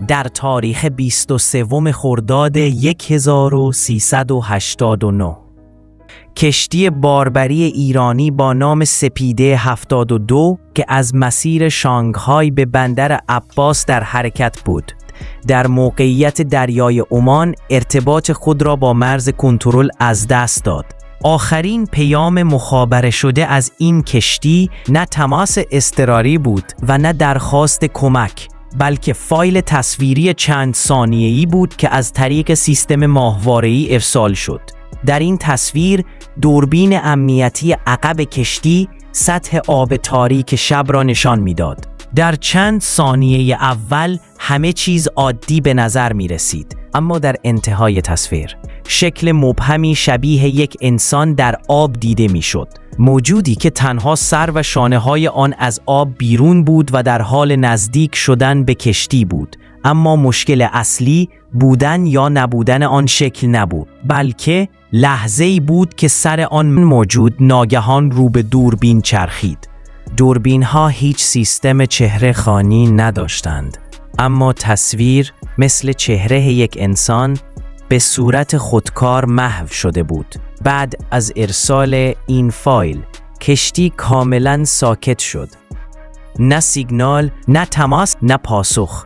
در تاریخ 23 خرداد 1389 کشتی باربری ایرانی با نام سپیده 72 که از مسیر شانگهای به بندر عباس در حرکت بود، در موقعیت دریای عمان ارتباط خود را با مرز کنترل از دست داد. آخرین پیام مخابره شده از این کشتی نه تماس اضطراری بود و نه درخواست کمک، بلکه فایل تصویری چند ثانیه‌ای بود که از طریق سیستم ماهواره‌ای ارسال شد. در این تصویر دوربین امنیتی عقب کشتی سطح آب تاریک شب را نشان می‌داد. در چند ثانیه اول همه چیز عادی به نظر می رسید، اما در انتهای تصویر شکل مبهمی شبیه یک انسان در آب دیده می شد، موجودی که تنها سر و شانه های آن از آب بیرون بود و در حال نزدیک شدن به کشتی بود. اما مشکل اصلی بودن یا نبودن آن شکل نبود، بلکه لحظه‌ای بود که سر آن موجود ناگهان رو به دوربین چرخید. دوربین ها هیچ سیستم چهره خوانی نداشتند، اما تصویر مثل چهره یک انسان به صورت خودکار محو شده بود. بعد از ارسال این فایل کشتی کاملا ساکت شد. نه سیگنال، نه تماس، نه پاسخ.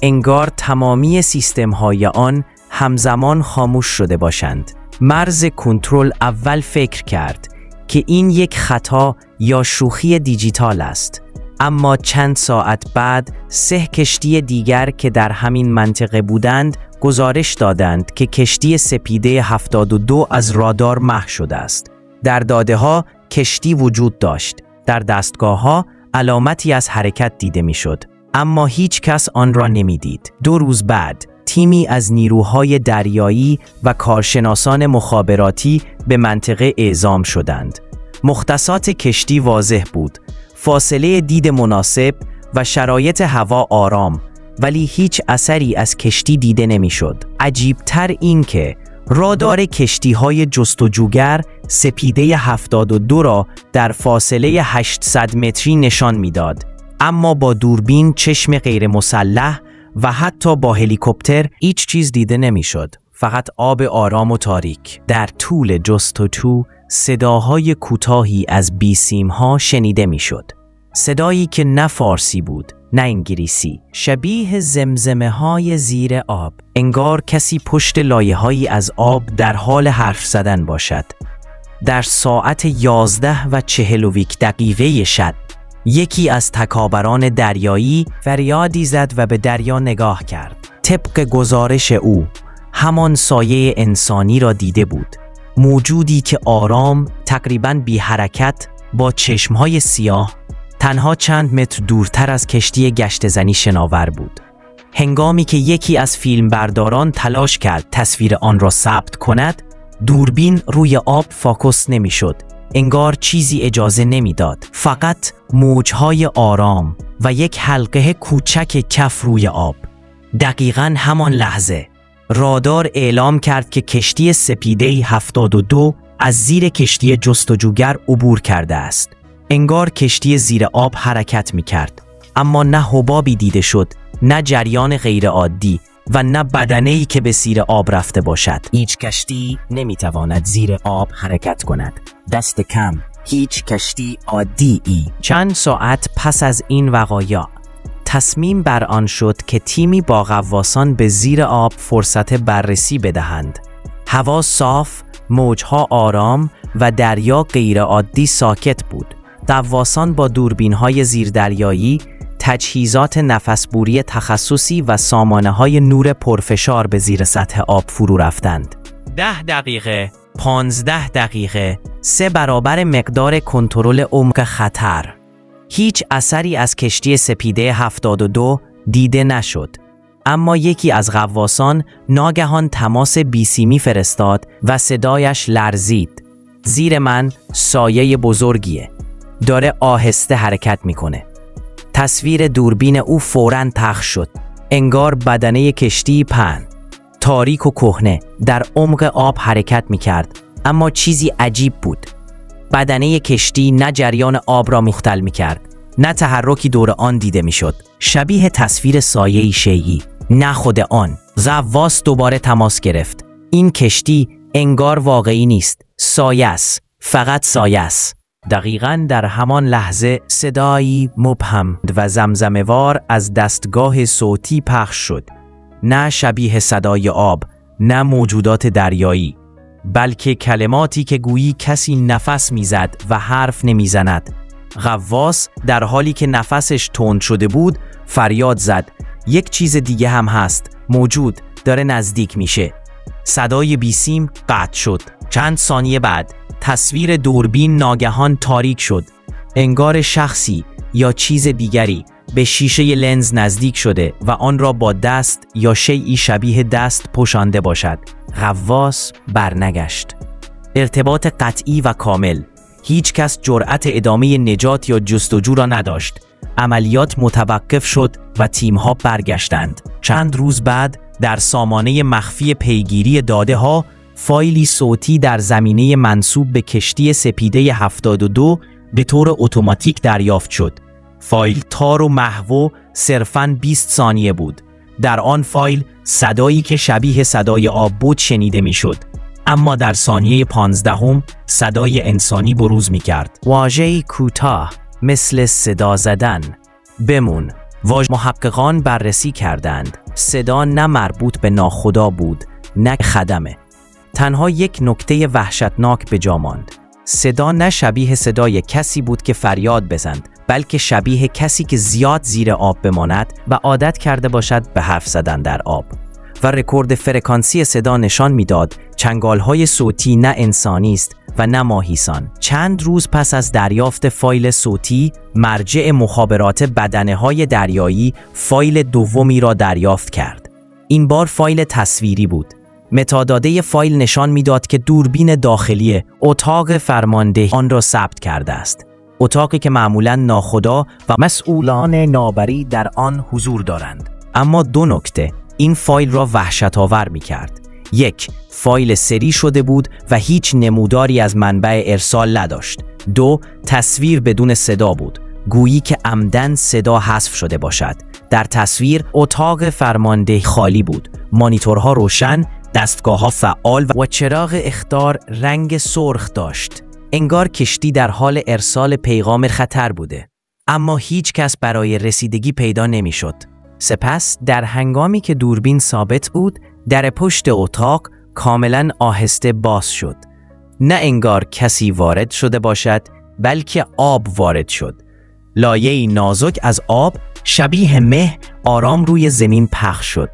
انگار تمامی سیستم های آن همزمان خاموش شده باشند. مرز کنترل اول فکر کرد که این یک خطا یا شوخی دیجیتال است، اما چند ساعت بعد 3 کشتی دیگر که در همین منطقه بودند گزارش دادند که کشتی سپیده 72 از رادار محو شده است. در داده ها کشتی وجود داشت، در دستگاه ها علامتی از حرکت دیده میشد، اما هیچ کس آن را نمیدید. 2 روز بعد تیمی از نیروهای دریایی و کارشناسان مخابراتی به منطقه اعزام شدند. مختصات کشتی واضح بود: فاصله دید مناسب و شرایط هوا آرام، ولی هیچ اثری از کشتی دیده نمیشد. عجیبتر این که رادار کشتی‌های جستجوگر سپیده 72 را در فاصله 800 متری نشان میداد، اما با دوربین، چشم غیر مسلح و حتی با هلیکوپتر هیچ چیز دیده نمیشد، فقط آب آرام و تاریک. در طول جستجو صداهای کوتاهی از بیسیم‌ها شنیده میشد، صدایی که نه فارسی بود نه انگلیسی، شبیه زمزمه‌های زیر آب، انگار کسی پشت لایه‌هایی از آب در حال حرف زدن باشد. در ساعت 11:41 شب یکی از تکاوران دریایی فریادی زد و به دریا نگاه کرد. طبق گزارش او همان سایه انسانی را دیده بود، موجودی که آرام، تقریباً بی حرکت، با چشمهای سیاه، تنها چند متر دورتر از کشتی گشتزنی شناور بود. هنگامی که یکی از فیلمبرداران تلاش کرد تصویر آن را ثبت کند، دوربین روی آب فاکوس نمیشد. انگار چیزی اجازه نمیداد، فقط موجهای آرام و یک حلقه کوچک کف روی آب. دقیقاً همان لحظه رادار اعلام کرد که کشتی سپیده 72 از زیر کشتی جستجوگر عبور کرده است. انگار کشتی زیر آب حرکت می کرد، اما نه حبابی دیده شد، نه جریان غیرعادی و نه بدنه‌ای که به زیر آب رفته باشد. هیچ کشتی نمی تواند زیر آب حرکت کند، دست کم هیچ کشتی عادی. چند ساعت پس از این وقایع تصمیم بر آن شد که تیمی با غواصان به زیر آب فرصت بررسی بدهند. هوا صاف، موجها آرام و دریا غیرعادی ساکت بود. غواصان با دوربین‌های زیردریایی، تجهیزات نفسبوری تخصصی و سامانه‌های نور پرفشار به زیر سطح آب فرو رفتند. 10 دقیقه، 15 دقیقه، 3 برابر مقدار کنترل عمق خطر. هیچ اثری از کشتی سپیده 72 دیده نشد، اما یکی از غواصان ناگهان تماس بیسیمی فرستاد و صدایش لرزید: زیر من سایه بزرگیه، داره آهسته حرکت میکنه. تصویر دوربین او فوراً پخش شد. انگار بدنه کشتی تاریک و کهنه در عمق آب حرکت میکرد، اما چیزی عجیب بود. بدنه کشتی نه جریان آب را مختل میکرد، نه تحرکی دور آن دیده میشد. شبیه تصویر سایه‌ای شیئی. نه خود آن. غواص دوباره تماس گرفت. این کشتی انگار واقعی نیست. سایه است. فقط سایه است. دقیقاً در همان لحظه صدایی مبهم و زمزمه‌وار از دستگاه صوتی پخش شد. نه شبیه صدای آب، نه موجودات دریایی، بلکه کلماتی که گویی کسی نفس میزد و حرف نمیزند. غواص در حالی که نفسش تند شده بود فریاد زد: یک چیز دیگه هم هست، موجود، داره نزدیک میشه. صدای بیسیم قطع شد. چند ثانیه بعد تصویر دوربین ناگهان تاریک شد. انگار شخصی یا چیز دیگری به شیشه لنز نزدیک شده و آن را با دست یا شیئی شبیه دست پوشانده باشد. غواص برنگشت. ارتباط قطعی و کامل. هیچ کس جرأت ادامه نجات یا جستجو را نداشت. عملیات متوقف شد و تیم‌ها برگشتند. چند روز بعد در سامانه مخفی پیگیری داده‌ها فایلی صوتی در زمینه منسوب به کشتی سپیده 72 به طور اتوماتیک دریافت شد. فایل تار و محو صرفاً 20 ثانیه بود. در آن فایل صدایی که شبیه صدای آب بود شنیده میشد، اما در ثانیه 15 صدای انسانی بروز می‌کرد. واژه‌ای کوتاه مثل صدا زدن. بمون. محققان بررسی کردند. صدا نه مربوط به ناخدا بود، نه خدمه. تنها یک نکته وحشتناک به جا ماند. صدا نه شبیه صدای کسی بود که فریاد بزند، بلکه شبیه کسی که زیاد زیر آب بماند و عادت کرده باشد به حرف زدن در آب. و رکورد فرکانسی صدا نشان میداد چنگال‌های صوتی نه انسانی است و نه ماهیسان. چند روز پس از دریافت فایل صوتی، مرجع مخابرات بدنه‌های دریایی فایل دومی را دریافت کرد. این بار فایل تصویری بود. متاداده فایل نشان میداد که دوربین داخلی اتاق فرماندهی آن را ثبت کرده است. اتاقی که معمولاً ناخدا و مسئولان نابری در آن حضور دارند. اما دو نکته این فایل را وحشت‌آور می‌کرد. یک، فایل سری شده بود و هیچ نموداری از منبع ارسال نداشت. دو، تصویر بدون صدا بود، گویی که عمدن صدا حذف شده باشد. در تصویر اتاق فرماندهی خالی بود، مانیتورها روشن، دستگاه‌ها فعال و چراغ اخطار رنگ سرخ داشت. انگار کشتی در حال ارسال پیغام خطر بوده، اما هیچ کس برای رسیدگی پیدا نمی‌شد. سپس در هنگامی که دوربین ثابت بود، در پشت اتاق کاملا آهسته باز شد. نه انگار کسی وارد شده باشد، بلکه آب وارد شد. لایه‌ای نازک از آب شبیه مه آرام روی زمین پخش شد.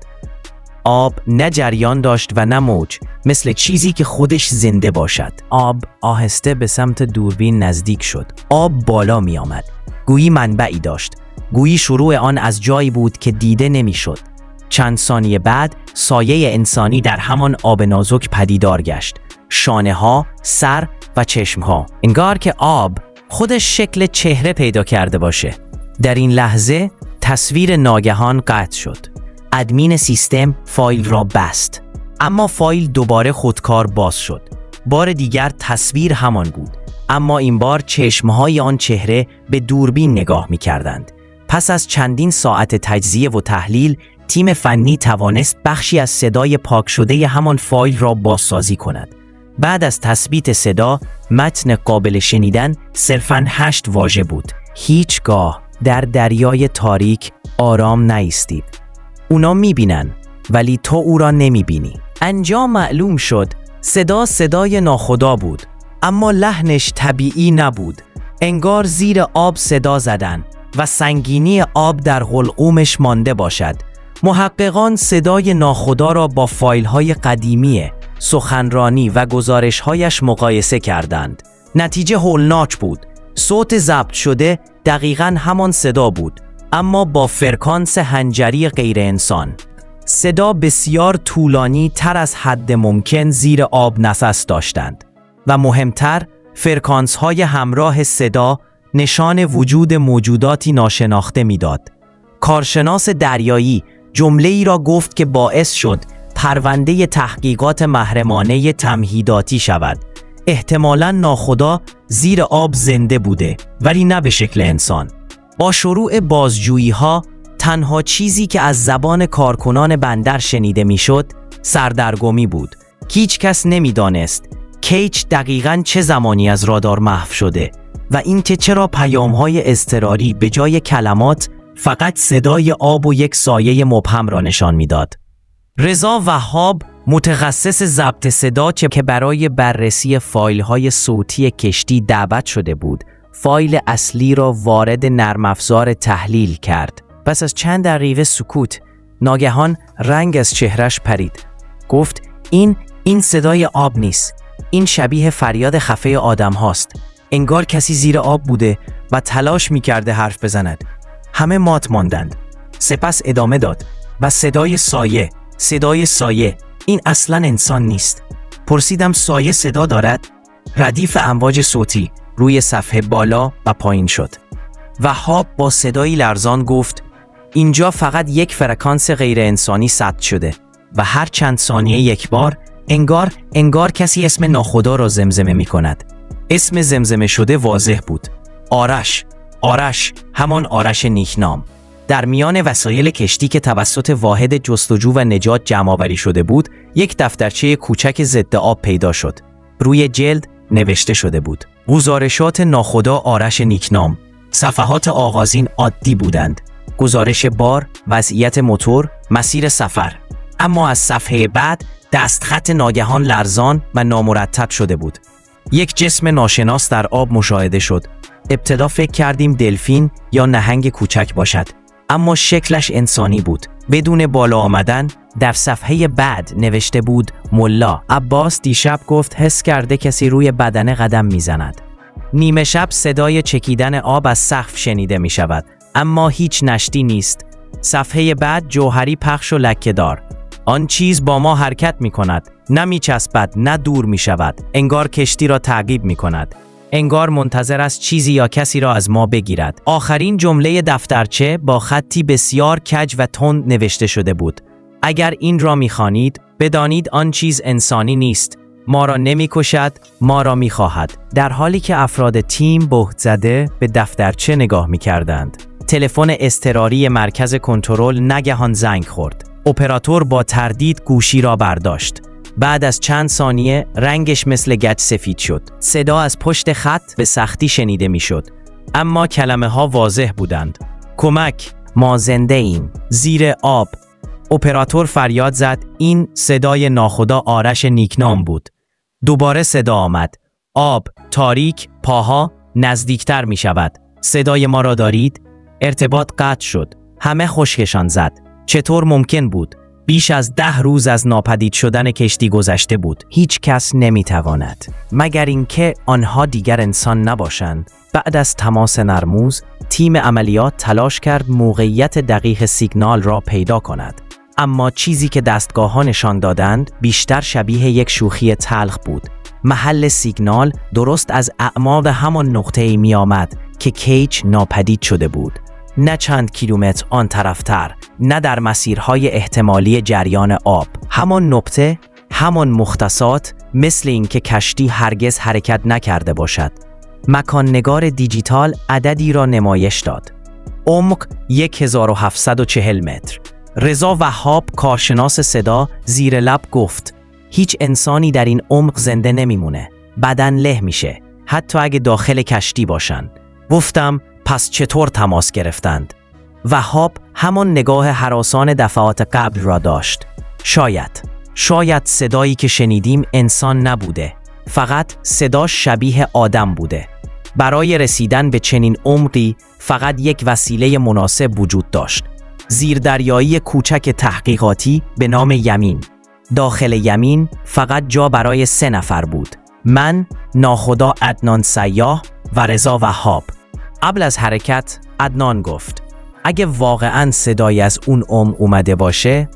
آب نه جریان داشت و نه موج، مثل چیزی که خودش زنده باشد. آب آهسته به سمت دوربین نزدیک شد. آب بالا می آمد. گویی منبعی داشت. گویی شروع آن از جایی بود که دیده نمیشد. چند ثانیه بعد سایه انسانی در همان آب نازک پدیدار گشت. شانه ها، سر و چشم ها. انگار که آب خودش شکل چهره پیدا کرده باشه. در این لحظه تصویر ناگهان قطع شد. ادمین سیستم فایل را بست، اما فایل دوباره خودکار باز شد. بار دیگر تصویر همان بود، اما این بار چشمهای آن چهره به دوربین نگاه می کردند. پس از چندین ساعت تجزیه و تحلیل، تیم فنی توانست بخشی از صدای پاک شده همان فایل را بازسازی کند. بعد از تثبیت صدا، متن قابل شنیدن صرفاً 8 واژه بود. هیچگاه در دریای تاریک آرام نایستید. اونا میبینن، ولی تو او را نمیبینی. انجام معلوم شد صدای ناخدا بود، اما لحنش طبیعی نبود. انگار زیر آب صدا زدن و سنگینی آب در حلقومش مانده باشد. محققان صدای ناخدا را با فایل‌های قدیمی سخنرانی و گزارش‌هایش مقایسه کردند. نتیجه هولناک بود. صوت ضبط شده دقیقاً همان صدا بود، اما با فرکانس حنجری غیر انسان. صدا بسیار طولانی تر از حد ممکن زیر آب نفس داشتند و مهمتر، فرکانس های همراه صدا نشان وجود موجوداتی ناشناخته میداد. کارشناس دریایی جمله‌ای را گفت که باعث شد پرونده تحقیقات محرمانه تمهیداتی شود. احتمالاً ناخدا زیر آب زنده بوده، ولی نه به شکل انسان. با شروع بازجویی‌ها، تنها چیزی که از زبان کارکنان بندر شنیده میشد سردرگمی بود. هیچ کس نمیدانست کیچ دقیقاً چه زمانی از رادار محو شده و اینکه چرا پیام‌های اضطراری به جای کلمات فقط صدای آب و یک سایه مبهم را نشان میداد. رضا وهاب متخصص ضبط صدا که برای بررسی فایل‌های صوتی کشتی دعوت شده بود، فایل اصلی را وارد نرم افزار تحلیل کرد. پس از چند دقیقه سکوت، ناگهان رنگ از چهرش پرید. گفت این صدای آب نیست. این شبیه فریاد خفه آدم هاست. انگار کسی زیر آب بوده و تلاش می‌کرده حرف بزند. همه مات ماندند. سپس ادامه داد و صدای سایه. این اصلاً انسان نیست. پرسیدم سایه صدا دارد؟ ردیف امواج صوتی روی صفحه بالا و پایین شد. وهاب با صدایی لرزان گفت اینجا فقط یک فرکانس غیر انسانی ثبت شده و هر چند ثانیه یک بار انگار کسی اسم ناخدا را زمزمه می کند. اسم زمزمه شده واضح بود. آرش، همان آرش نیکنام. در میان وسایل کشتی که توسط واحد جستجو و نجات جمع‌آوری شده بود، یک دفترچه کوچک ضد آب پیدا شد. روی جلد نوشته شده بود: گزارشات ناخدا آرش نیکنام. صفحات آغازین عادی بودند: گزارش بار، وضعیت موتور، مسیر سفر. اما از صفحه بعد دستخط ناگهان لرزان و نامرتب شده بود. یک جسم ناشناس در آب مشاهده شد. ابتدا فکر کردیم دلفین یا نهنگ کوچک باشد، اما شکلش انسانی بود. بدون بالا آمدن در صفحه بعد نوشته بود: ملا عباس دیشب گفت حس کرده کسی روی بدنه قدم میزند. نیمه شب صدای چکیدن آب از سقف شنیده می شود، اما هیچ نشتی نیست. صفحه بعد جوهری پخش و لکه‌دار. آن چیز با ما حرکت می کند، نه می چسبد نه دور می شود. انگار کشتی را تعقیب می کند. انگار منتظر است چیزی یا کسی را از ما بگیرد. آخرین جمله دفترچه با خطی بسیار کج و تند نوشته شده بود: اگر این را می خوانید بدانید آن چیز انسانی نیست. ما را نمی کشد، ما را می خواهد. در حالی که افراد تیم بهت زده به دفترچه نگاه می کردند، تلفن اضطراری مرکز کنترل ناگهان زنگ خورد. اپراتور با تردید گوشی را برداشت. بعد از چند ثانیه رنگش مثل گچ سفید شد. صدا از پشت خط به سختی شنیده می شد، اما کلمه ها واضح بودند: کمک، ما زنده ایم، زیر آب. اپراتور فریاد زد. این صدای ناخدا آرش نیکنام بود. دوباره صدا آمد: آب، تاریک، پاها، نزدیکتر می شود. صدای ما را دارید؟ ارتباط قطع شد. همه خشکشان زد. چطور ممکن بود؟ بیش از 10 روز از ناپدید شدن کشتی گذشته بود. هیچ کس نمیتواند، مگر اینکه آنها دیگر انسان نباشند. بعد از تماس نرموز، تیم عملیات تلاش کرد موقعیت دقیق سیگنال را پیدا کند. اما چیزی که دستگاه‌ها نشان دادند بیشتر شبیه یک شوخی تلخ بود. محل سیگنال درست از اعماق همان نقطه‌ای می آمد که کیچ ناپدید شده بود. نه چند کیلومتر آن طرفتر، نه در مسیرهای احتمالی جریان آب. همان نقطه، همان مختصات، مثل اینکه کشتی هرگز حرکت نکرده باشد. مکان نگار دیجیتال عددی را نمایش داد: عمق 1740 متر. رضا وهاب، کارشناس صدا، زیر لب گفت: هیچ انسانی در این عمق زنده نمیمونه. بدن له میشه، حتی اگه داخل کشتی باشن. گفتم پس چطور تماس گرفتند؟ وهاب همان نگاه هراسان دفعات قبل را داشت. شاید صدایی که شنیدیم انسان نبوده، فقط صداش شبیه آدم بوده. برای رسیدن به چنین عمقی فقط یک وسیله مناسب وجود داشت: زیردریایی کوچک تحقیقاتی به نام یمین. داخل یمین فقط جا برای 3 نفر بود: من، ناخدا عدنان سیاح و رضا وهاب. قبل از حرکت عدنان گفت: اگه واقعاً صدایی از اون اومده باشه،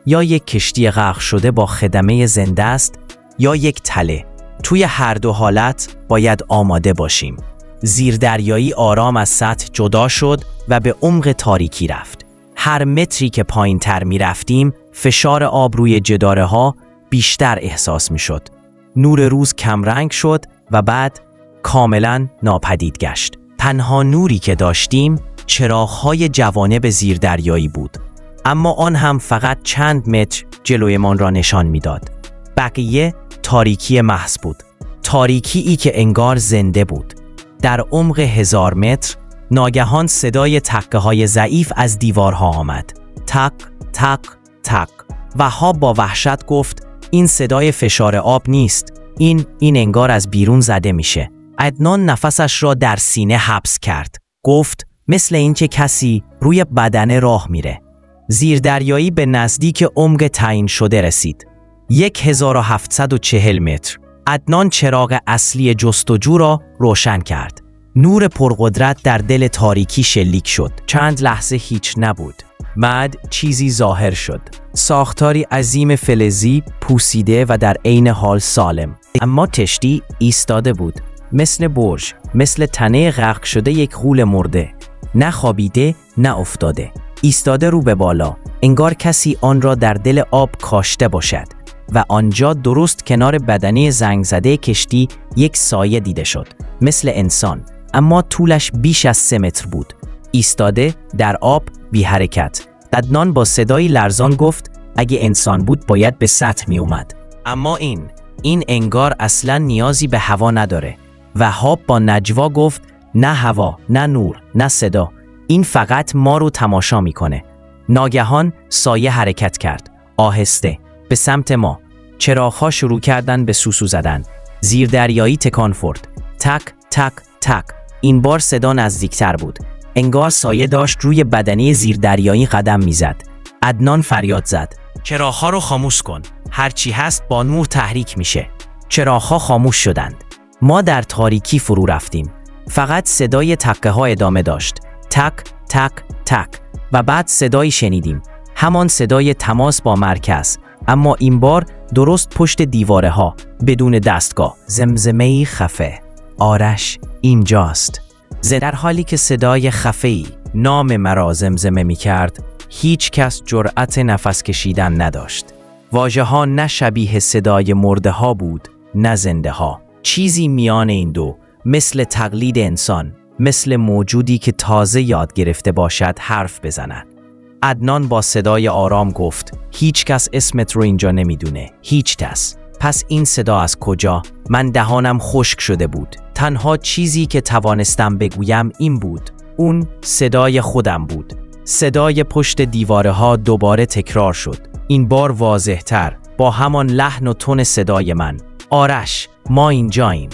یا یک کشتی غرق شده با خدمه زنده است یا یک تله. توی هر دو حالت باید آماده باشیم. زیردریایی آرام از سطح جدا شد و به عمق تاریکی رفت. هر متری که پایین تر می رفتیم، فشار آب روی جداره ها بیشتر احساس می شد. نور روز کمرنگ شد و بعد کاملا ناپدید گشت. تنها نوری که داشتیم چراغ‌های جوانب زیردریایی بود، اما آن هم فقط چند متر جلویمان را نشان می‌داد. بقیه تاریکی محض بود، تاریکی که انگار زنده بود. در عمق 1000 متر ناگهان صدای تکه‌های ضعیف از دیوارها آمد. تق تق تق. وهاب با وحشت گفت این صدای فشار آب نیست، این انگار از بیرون زده میشه. عدنان نفسش را در سینه حبس کرد. گفت مثل اینکه کسی روی بدنه راه میره. زیردریایی به نزدیک عمق تعیین شده رسید. 1740 متر. عدنان چراغ اصلی جستجو را روشن کرد. نور پرقدرت در دل تاریکی شلیک شد. چند لحظه هیچ نبود. بعد چیزی ظاهر شد. ساختاری عظیم فلزی، پوسیده و در عین حال سالم. اما کشتی ایستاده بود. مثل برج، مثل تنه غرق شده یک غول مرده. نه خوابیده، نه افتاده. ایستاده رو به بالا. انگار کسی آن را در دل آب کاشته باشد. و آنجا درست کنار بدنه زنگ زده کشتی یک سایه دیده شد. مثل انسان. اما طولش بیش از 3 متر بود. ایستاده در آب بی حرکت. عدنان با صدایی لرزان گفت اگه انسان بود باید به سطح می اومد. اما این انگار اصلا نیازی به هوا نداره. وهاب با نجوا گفت نه هوا، نه نور، نه صدا. این فقط ما رو تماشا میکنه. ناگهان سایه حرکت کرد. آهسته. به سمت ما. چراغ‌ها شروع کردن به سوسو زدن. زیردریایی تکان خورد. تک تک تک. این بار صدا نزدیکتر بود. انگار سایه داشت روی بدنه زیردریایی قدم میزد. عدنان فریاد زد. چراغ‌ها رو خاموش کن. هرچی هست با نور تحریک میشه. چراغ‌ها خاموش شدند. ما در تاریکی فرو رفتیم. فقط صدای تکه‌ها ادامه داشت. تک تک تک. و بعد صدایی شنیدیم. همان صدای تماس با مرکز. اما این بار درست پشت دیواره ها، بدون دستگاه. زمزمه‌ای خفه. آرش اینجاست. در حالی که صدای خفه‌ای نام مرا زمزمه می کرد، هیچ کس جرأت نفس کشیدن نداشت. واژه ها نه شبیه صدای مرده ها بود، نه زنده ها. چیزی میان این دو، مثل تقلید انسان، مثل موجودی که تازه یاد گرفته باشد حرف بزند. عدنان با صدای آرام گفت هیچ کس اسمت رو اینجا نمیدونه. هیچ کس. پس این صدا از کجا؟ من دهانم خشک شده بود. تنها چیزی که توانستم بگویم این بود. اون صدای خودم بود. صدای پشت دیواره ها دوباره تکرار شد. این بار واضح‌تر، با همان لحن و تون صدای من. آرش، ما اینجاییم.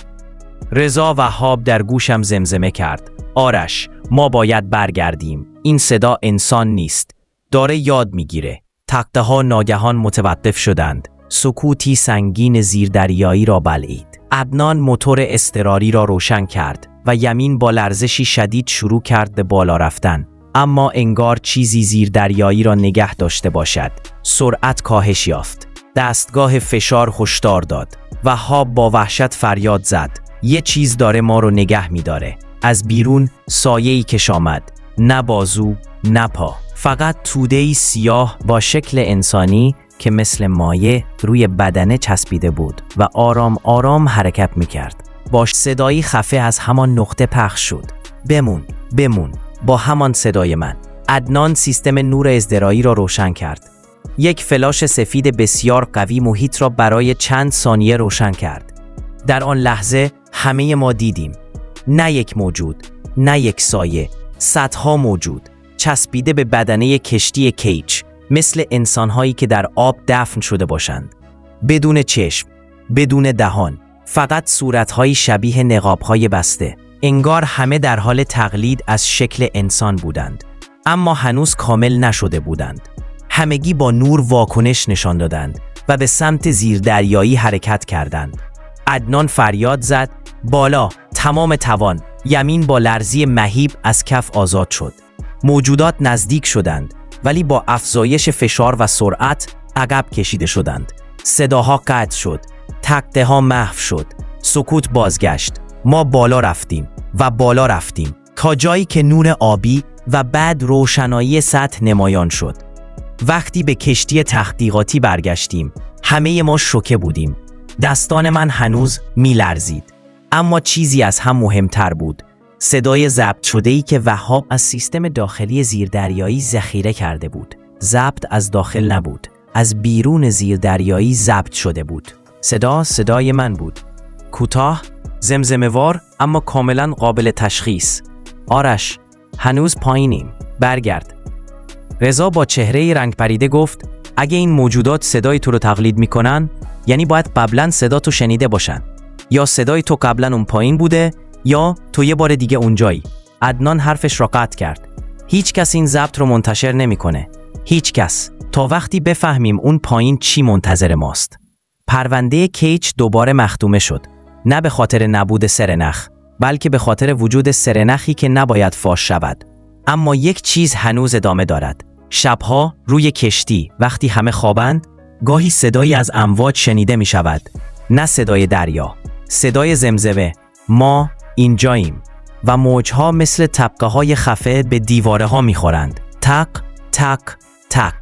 رضا وهاب در گوشم زمزمه کرد. آرش، ما باید برگردیم. این صدا انسان نیست. داره یاد میگیره. تخته ها ناگهان متوقف شدند. سکوتی سنگین زیردریایی را بلعید. عدنان موتور اضطراری را روشن کرد و یمین با لرزشی شدید شروع کرد به بالا رفتن. اما انگار چیزی زیردریایی را نگه داشته باشد. سرعت کاهش یافت. دستگاه فشار هشدار داد. وهاب با وحشت فریاد زد. یه چیز داره ما رو نگه می‌داره. از بیرون سایه‌ای کش آمد. نه بازو، نه پا. فقط توده‌ای سیاه با شکل انسانی که مثل مایع روی بدنه چسبیده بود و آرام آرام حرکت می‌کرد. با صدایی خفه از همان نقطه پخش شد. بمون، بمون. با همان صدای من. عدنان سیستم نور ازدرایی را روشن کرد. یک فلاش سفید بسیار قوی محیط را برای چند ثانیه روشن کرد. در آن لحظه همه ما دیدیم. نه یک موجود، نه یک سایه، صدها موجود چسبیده به بدنه کشتی کیچ، مثل انسانهایی که در آب دفن شده باشند. بدون چشم، بدون دهان، فقط صورتهایی شبیه نقابهای بسته. انگار همه در حال تقلید از شکل انسان بودند، اما هنوز کامل نشده بودند. همگی با نور واکنش نشان دادند و به سمت زیردریایی حرکت کردند. عدنان فریاد زد. بالا، تمام توان. یمین با لرزی مهیب از کف آزاد شد. موجودات نزدیک شدند، ولی با افزایش فشار و سرعت عقب کشیده شدند. صداها قطع شد. تکته ها محو شد. سکوت بازگشت. ما بالا رفتیم و بالا رفتیم تا جایی که نور آبی و بعد روشنایی سطح نمایان شد. وقتی به کشتی تحقیقاتی برگشتیم، همه ما شوکه بودیم. دستان من هنوز می‌لرزید. اما چیزی از هم مهمتر بود. صدای ضبط شده‌ای که وهاب از سیستم داخلی زیردریایی ذخیره کرده بود. ضبط از داخل نبود، از بیرون زیردریایی ضبط شده بود. صدای من بود. کوتاه، زمزمه‌وار، اما کاملا قابل تشخیص. آرش، هنوز پایینیم. برگرد. رضا با چهره رنگ پریده گفت اگه این موجودات صدای تو رو تقلید میکنن، یعنی باید قبلا صدا تو شنیده باشن. یا صدای تو قبلا اون پایین بوده، یا تو یه بار دیگه اونجایی. عدنان حرفش را قطع کرد. هیچ کس این ضبط رو منتشر نمیکنه. هیچ کس. تا وقتی بفهمیم اون پایین چی منتظر ماست. پرونده کیچ دوباره مختومه شد. نه به خاطر نبود سرنخ، بلکه به خاطر وجود سرنخی که نباید فاش شود. اما یک چیز هنوز ادامه دارد. شبها روی کشتی وقتی همه خوابند، گاهی صدایی از امواج شنیده می شود. نه صدای دریا، صدای زمزمه. ما اینجاییم. و موجها مثل طبقه های خفه به دیواره ها می خورند. تق تق تق.